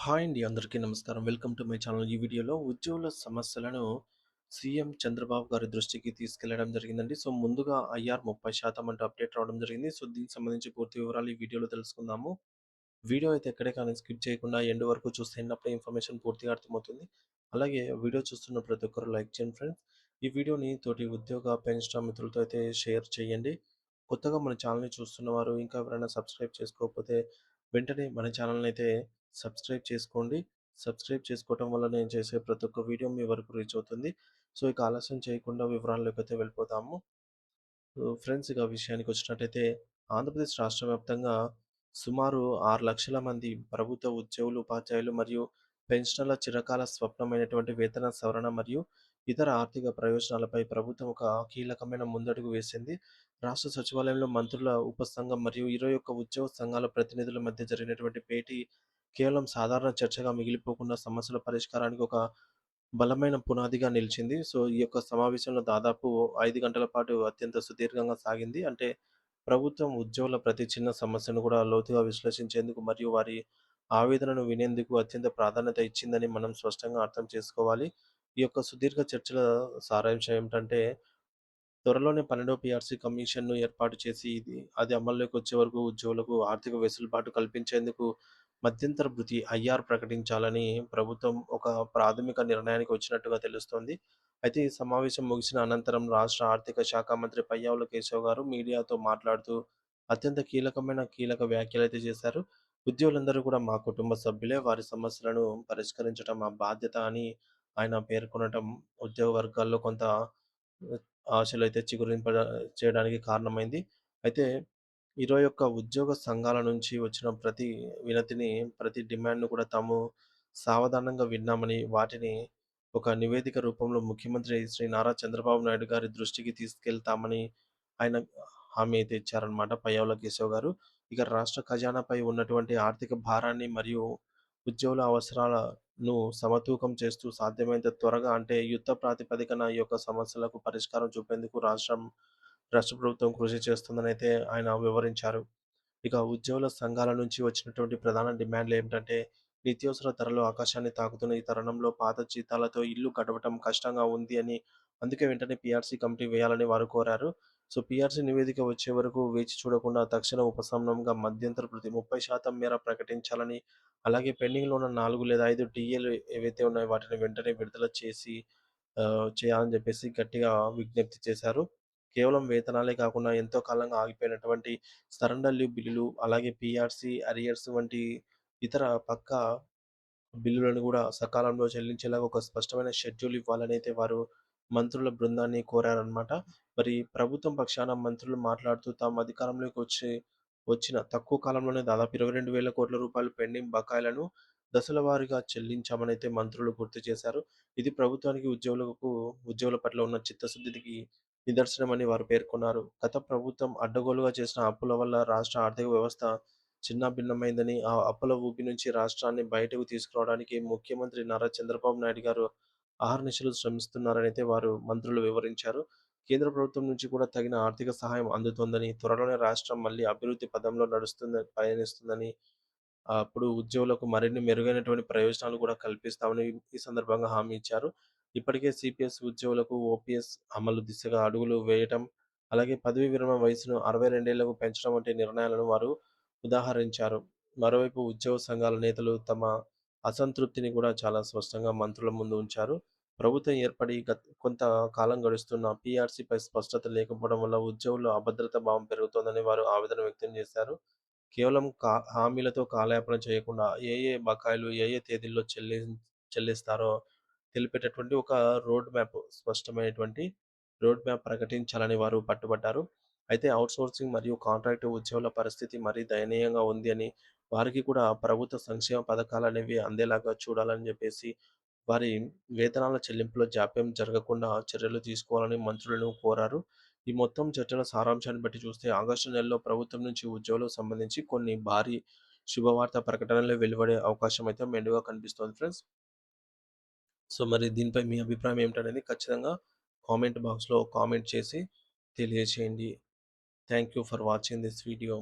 Hi అండి. అందరికీ నమస్కారం. Welcome to my channel. ఈ వీడియోలో ఉద్యోగుల సమస్యలను సీఎం చంద్రబాబు గారి దృష్టికి తీసుకెళ్లడం జరిగిందండి. సో, ముందుగా ఐఆర్ 30% అంటూ అప్డేట్ రావడం జరిగింది. సో, దీనికి సంబంధించి పూర్తి వివరాలు ఈ వీడియోలో తెలుసుకుందాము. వీడియో అయితే ఎక్కడే కానీ స్కిప్ చేయకుండా ఎండ్ వరకు చూస్తే అప్పుడే ఇన్ఫర్మేషన్ పూర్తిగా అర్థమవుతుంది. అలాగే వీడియో చూస్తున్న ప్రతి ఒక్కరు లైక్ చేయండి ఫ్రెండ్స్. ఈ వీడియోని తోటి ఉద్యోగ పెన్షన్ మిత్రులతో అయితే షేర్ చేయండి. కొత్తగా మన ఛానల్‌ని చూస్తున్నవారు ఇంకా ఎవరైనా సబ్స్క్రైబ్ చేసుకోకపోతే వెంటనే మన ఛానల్‌ని అయితే సబ్స్క్రైబ్ చేసుకోండి. సబ్స్క్రైబ్ చేసుకోవటం వల్ల నేను చేసే ప్రతి ఒక్క వీడియో మీ వరకు రీచ్ అవుతుంది. సో, ఇక ఆలస్యం చేయకుండా వివరాల్లోకైతే వెళ్ళిపోదాము. ఫ్రెండ్స్ ఇక విషయానికొచ్చినట్టయితే ఆంధ్రప్రదేశ్ రాష్ట్ర వ్యాప్తంగా సుమారు 6,00,000 మంది ప్రభుత్వ ఉద్యోగులు, ఉపాధ్యాయులు మరియు పెన్షనర్ల చిరకాల స్వప్నమైనటువంటి వేతన సవరణ మరియు ఇతర ఆర్థిక ప్రయోజనాలపై ప్రభుత్వం ఒక కీలకమైన ముందడుగు వేసింది. రాష్ట్ర సచివాలయంలో మంత్రుల ఉపసంఘం మరియు 21 ఉద్యోగ సంఘాల ప్రతినిధుల మధ్య జరిగినటువంటి భేటీ కేవలం సాధారణ చర్చగా మిగిలిపోకుండా సమస్యల పరిష్కారానికి ఒక బలమైన పునాదిగా నిలిచింది. సో, ఈ యొక్క సమావేశంలో దాదాపు 5 గంటల పాటు అత్యంత సుదీర్ఘంగా సాగింది. అంటే ప్రభుత్వం ఉద్యోగుల ప్రతి చిన్న సమస్యను కూడా లోతుగా విశ్లేషించేందుకు మరియు వారి ఆవేదనను వినేందుకు అత్యంత ప్రాధాన్యత ఇచ్చిందని మనం స్పష్టంగా అర్థం చేసుకోవాలి. ఈ యొక్క సుదీర్ఘ చర్చల సారాంశం ఏమిటంటే త్వరలోనే 12వ పీఆర్సీ కమిషన్‌ను ఏర్పాటు చేసి అది అమల్లోకి వచ్చే వరకు ఉద్యోగులకు ఆర్థిక వెసులుబాటు కల్పించేందుకు మధ్యంతర భృతి ఐఆర్ ప్రకటించాలని ప్రభుత్వం ఒక ప్రాథమిక నిర్ణయానికి వచ్చినట్టుగా తెలుస్తోంది. అయితే ఈ సమావేశం ముగిసిన అనంతరం రాష్ట్ర ఆర్థిక శాఖ మంత్రి పయ్యావుల కేశవ్ గారు మీడియాతో మాట్లాడుతూ అత్యంత కీలక వ్యాఖ్యలైతే చేశారు. ఉద్యోగులందరూ కూడా మా కుటుంబ సభ్యులే. వారి సమస్యలను పరిష్కరించడం మా బాధ్యత అని ఆయన పేర్కొనటం ఉద్యోగ వర్గాల్లో కొంత ఆశలైతే చేయడానికి కారణమైంది. అయితే 21 ఉద్యోగ సంఘాల నుంచి వచ్చిన ప్రతి వినతిని, ప్రతి డిమాండ్‌ను కూడా తాము సావధానంగా విన్నామని, వాటిని ఒక నివేదిక రూపంలో ముఖ్యమంత్రి శ్రీ నారా చంద్రబాబు నాయుడు గారి దృష్టికి తీసుకెళ్తామని ఆయన హామీ అయితే ఇచ్చారన్నమాట పయ్యావుల కేశవ్ గారు. ఇక రాష్ట్ర ఖజానాపై ఉన్నటువంటి ఆర్థిక భారాన్ని మరియు ఉద్యోగుల అవసరాలను సమతూకం చేస్తూ సాధ్యమైనంత త్వరగా అంటే యుద్ధ ప్రాతిపదికన ఈ యొక్క సమస్యలకు పరిష్కారం చూపేందుకు రాష్ట్ర ప్రభుత్వం కృషి చేస్తుందనైతే ఆయన వివరించారు. ఇక ఉద్యోగుల సంఘాల నుంచి వచ్చినటువంటి ప్రధాన డిమాండ్‌లేమిటంటే, నిత్యావసర ధరలు ఆకాశాన్ని తాకుతున్న ఈ తరుణంలో పాత జీతాలతో ఇల్లు గడవటం కష్టంగా ఉంది అని, అందుకే వెంటనే పీఆర్సీ కమిటీ వేయాలని వారు కోరారు. సో, పీఆర్సీ నివేదిక వచ్చే వరకు వేచి చూడకుండా తక్షణ ఉపశమనంగా మధ్యంతర భృతి 30% మేర ప్రకటించాలని, అలాగే పెండింగ్‌లో ఉన్న 4 లేదా 5 టీఏలు ఏవైతే ఉన్నాయో వాటిని వెంటనే విడుదల చేయాలని చెప్పేసి గట్టిగా విజ్ఞప్తి చేశారు. కేవలం వేతనాలే కాకుండా ఎంతో కాలంగా ఆగిపోయినటువంటి సరెండర్ లీవ్ బిల్లులు, అలాగే పీఆర్సీ అరియర్స్ వంటి ఇతర పక్కా బిల్లులను గూడా సకాలంలో చెల్లించేలాగా ఒక స్పష్టమైన షెడ్యూల్ ఇవ్వాలనైతే వారు మంత్రుల బృందాన్ని కోరారనమాట. మరి ప్రభుత్వం పక్షాన మంత్రులు మాట్లాడుతూ తాము అధికారంలోకి వచ్చిన తక్కువ కాలంలోనే దాదాపు 22,000,00,00,000 పెండింగ్ బకాయిలను దశల వారీగా చెల్లించామనైతే మంత్రులు గుర్తు చేశారు. ఇది ప్రభుత్వానికి ఉద్యోగుల పట్ల ఉన్న చిత్తశుద్ధికి నిదర్శనమని వారు పేర్కొన్నారు. గత ప్రభుత్వం అడ్డగోలుగా చేసిన అప్పుల వల్ల రాష్ట్ర ఆర్థిక వ్యవస్థ చిన్నాభిన్నమైందని, ఆ అప్పుల ఊబి నుంచి రాష్ట్రాన్ని బయటకు తీసుకురావడానికి ముఖ్యమంత్రి నారా చంద్రబాబు నాయుడు గారు అహర్నిశలు శ్రమిస్తున్నారనైతే వారు మంత్రులు వివరించారు. కేంద్ర ప్రభుత్వం నుంచి కూడా తగిన ఆర్థిక సహాయం అందుతోందని, త్వరలోనే రాష్ట్రం మళ్ళీ అభివృద్ధి పథంలో పయనిస్తుందని, అప్పుడు ఉద్యోగులకు మరిన్ని మెరుగైనటువంటి ప్రయోజనాలు కూడా కల్పిస్తామని ఈ సందర్భంగా హామీ ఇచ్చారు. ఇప్పటికే సిపిఎస్ ఉద్యోగులకు ఓపీఎస్ అమలు దిశగా అడుగులు వేయటం, అలాగే పదవీ విరమణ వయసును 62 ఏళ్లకు పెంచడం వంటి నిర్ణయాలను వారు ఉదాహరించారు. మరోవైపు ఉద్యోగ సంఘాల నేతలు తమ అసంతృప్తిని కూడా చాలా స్పష్టంగా మంత్రుల ముందు ఉంచారు. ప్రభుత్వం ఏర్పడి కొంత కాలం గడుస్తున్నా పీఆర్సీపై స్పష్టత లేకపోవడం వల్ల ఉద్యోగుల్లో అభద్రతా భావం పెరుగుతోందని వారు ఆవేదన వ్యక్తం చేశారు. కేవలం హామీలతో కాలయాపన చేయకుండా ఏ బకాయిలు ఏ తేదీల్లో చెల్లిస్తారో తెలిపేటటువంటి ఒక స్పష్టమైనటువంటి రోడ్ మ్యాప్ ప్రకటించాలని వారు పట్టుబట్టారు. అయితే ఔట్‌సోర్సింగ్ మరియు కాంట్రాక్ట్ ఉద్యోగుల పరిస్థితి మరీ దయనీయంగా ఉంది అని, వారికి కూడా ప్రభుత్వ సంక్షేమ పథకాలనేవి అందేలాగా చూడాలని జెప్పేసి, వారి వేతనాల చెల్లింపులో జాప్యం జరగకుండా చర్యలు తీసుకోవాలని మంత్రులను కోరారు. ఈ మొత్తం చర్చల సారాంశాన్ని బట్టి చూస్తే ఆగస్టు నెలలో ప్రభుత్వం నుంచి ఉద్యోగులకు సంబంధించి కొన్ని భారీ శుభవార్త ప్రకటనలు వెలువడే అవకాశం అయితే మెండుగా కనిపిస్తోంది ఫ్రెండ్స్. సో, మరి దీనిపై మీ అభిప్రాయం ఏమిటనేది ఖచ్చితంగా కామెంట్ బాక్స్‌లో కామెంట్ చేసి తెలియజేయండి. Thank you for watching this video.